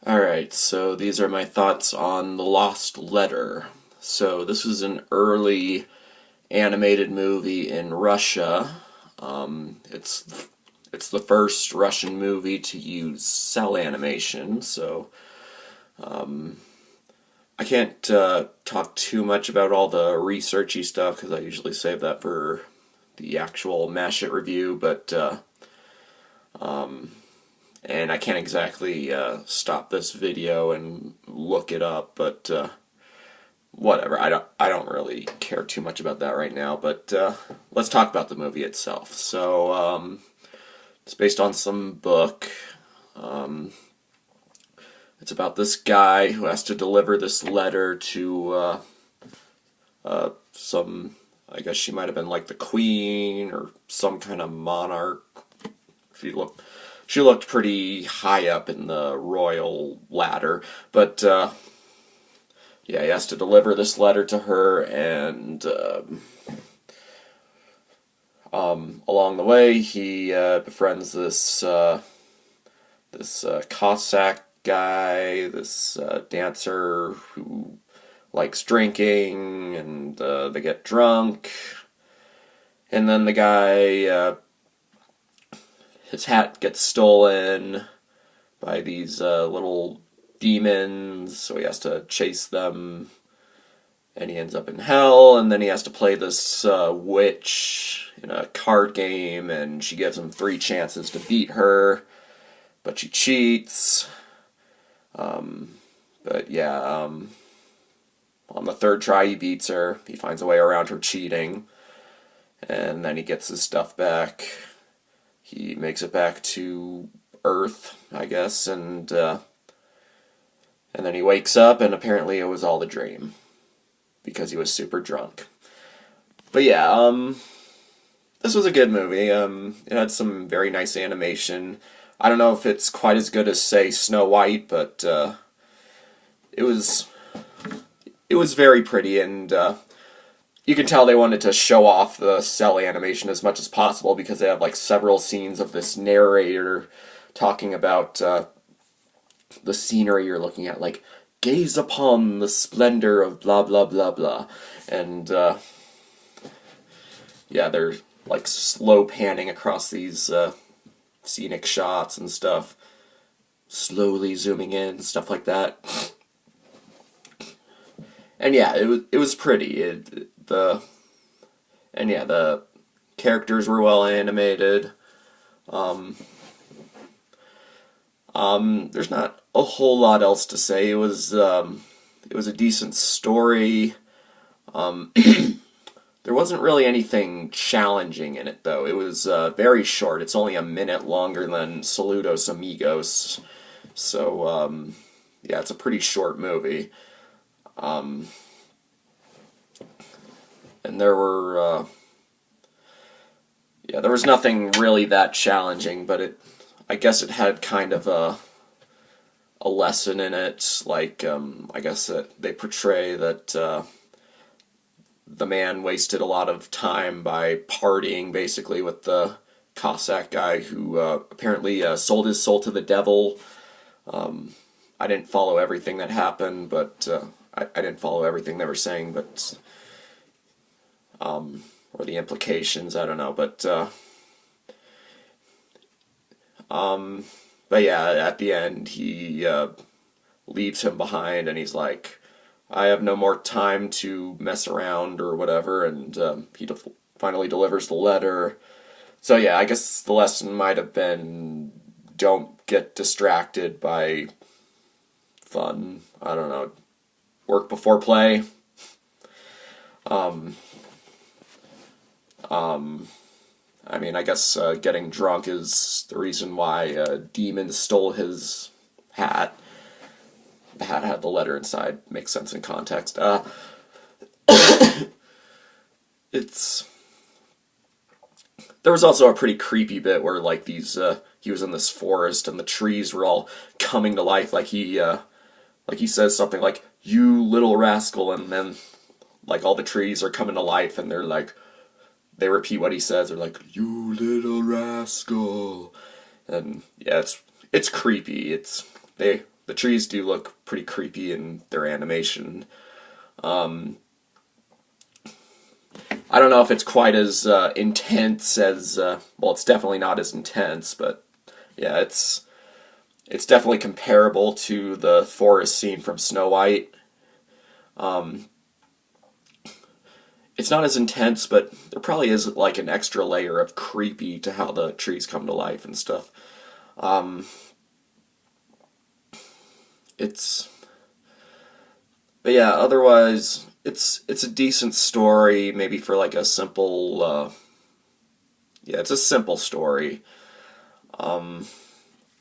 Alright, so these are my thoughts on The Lost Letter. So this is an early animated movie in Russia. It's the first Russian movie to use cell animation, so I can't talk too much about all the researchy stuff because I usually save that for the actual Mashit review, but and I can't exactly stop this video and look it up, but whatever. I don't really care too much about that right now. But let's talk about the movie itself. So it's based on some book. Um, it's about this guy who has to deliver this letter to some. I guess she might have been like the queen or some kind of monarch. She looked pretty high up in the royal ladder, but yeah, he has to deliver this letter to her, and along the way, he befriends this Cossack guy, this dancer who likes drinking, and they get drunk, and then the guy his hat gets stolen by these little demons, so he has to chase them, and he ends up in hell, and then he has to play this witch in a card game, and she gives him 3 chances to beat her, but she cheats. But yeah, on the 3rd try he beats her, he finds a way around her cheating, and then he gets his stuff back. He makes it back to Earth, I guess, and then he wakes up, and apparently it was all a dream because he was super drunk. But yeah, this was a good movie. It had some very nice animation. I don't know if it's quite as good as, say, Snow White, but it was very pretty, and you can tell they wanted to show off the cell animation as much as possible because they have like several scenes of this narrator talking about the scenery you're looking at, like, gaze upon the splendor of blah blah blah blah, and yeah, they're like slow panning across these scenic shots and stuff, slowly zooming in, stuff like that. And yeah, it was pretty. The characters were well animated. There's not a whole lot else to say. It was a decent story. There wasn't really anything challenging in it, though. It was very short. It's only a minute longer than Saludos Amigos. So, yeah, it's a pretty short movie. And there was nothing really that challenging, but I guess it had kind of a lesson in it. Like, I guess that they portray that the man wasted a lot of time by partying, basically, with the Cossack guy who apparently sold his soul to the devil. I didn't follow everything that happened, but I didn't follow everything they were saying, but or the implications, I don't know, but yeah, at the end he leaves him behind, and he's like, I have no more time to mess around or whatever, and he finally delivers the letter. So yeah, I guess the lesson might have been, don't get distracted by fun. I don't know, work before play. I mean, I guess getting drunk is the reason why a demon stole his hat. The hat had the letter inside. Makes sense in context. It's There was also a pretty creepy bit where like he was in this forest and the trees were all coming to life. Like he says something like, "You little rascal," and then like all the trees are coming to life, and they repeat what he says. They're like, "You little rascal," and yeah, it's creepy. the trees do look pretty creepy in their animation. Um, I don't know if it's quite as intense as well. It's definitely not as intense, but yeah, it's definitely comparable to the forest scene from Snow White. Um, it's not as intense, but there probably is like an extra layer of creepy to how the trees come to life and stuff. Um, it's but yeah, otherwise it's a decent story, maybe for like a simple yeah, it's a simple story. Um,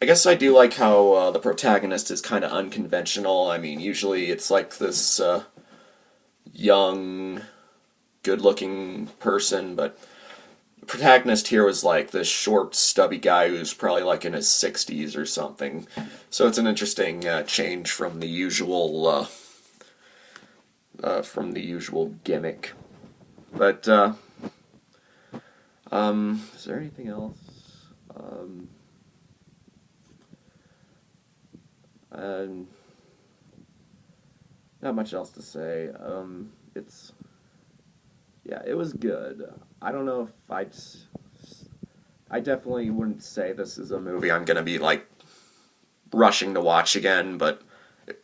I guess I do like how the protagonist is kind of unconventional. I mean, usually it's like this young, good-looking person, but the protagonist here was like this short, stubby guy who's probably like in his 60s or something. So it's an interesting change from the usual gimmick. But is there anything else? Um, and not much else to say. It's yeah, it was good. I don't know if I definitely wouldn't say this is a movie I'm gonna be like rushing to watch again, but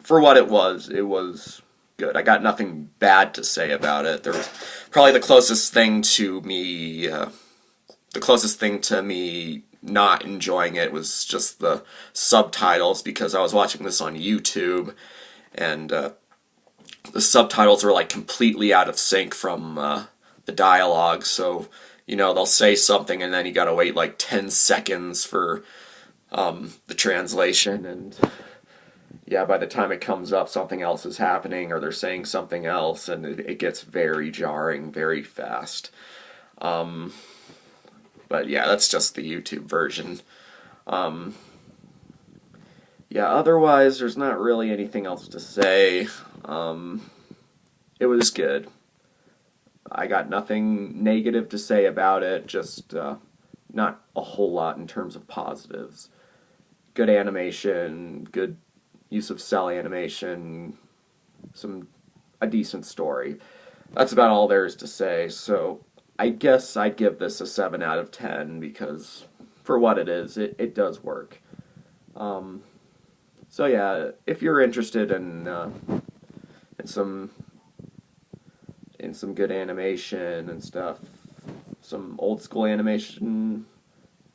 for what it was good. I got nothing bad to say about it. There was probably the closest thing to me not enjoying it was just the subtitles, because I was watching this on YouTube, and the subtitles are like completely out of sync from the dialogue. So they'll say something and then you gotta wait like 10 seconds for the translation, and yeah, by the time it comes up, something else is happening, or they're saying something else, and it gets very jarring very fast. Um, but yeah, that's just the YouTube version. Um, yeah, otherwise, there's not really anything else to say. It was good. I got nothing negative to say about it, just not a whole lot in terms of positives. Good animation, good use of cell animation, a decent story. That's about all there is to say. So I guess I'd give this a 7 out of 10, because for what it is, it does work. Um, so yeah, if you're interested in some good animation and stuff, some old school animation,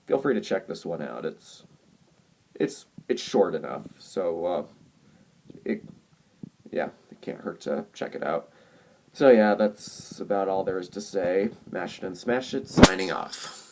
feel free to check this one out. It's short enough, so it yeah, it can't hurt to check it out. So yeah, that's about all there is to say. Mash it and smash it, signing off.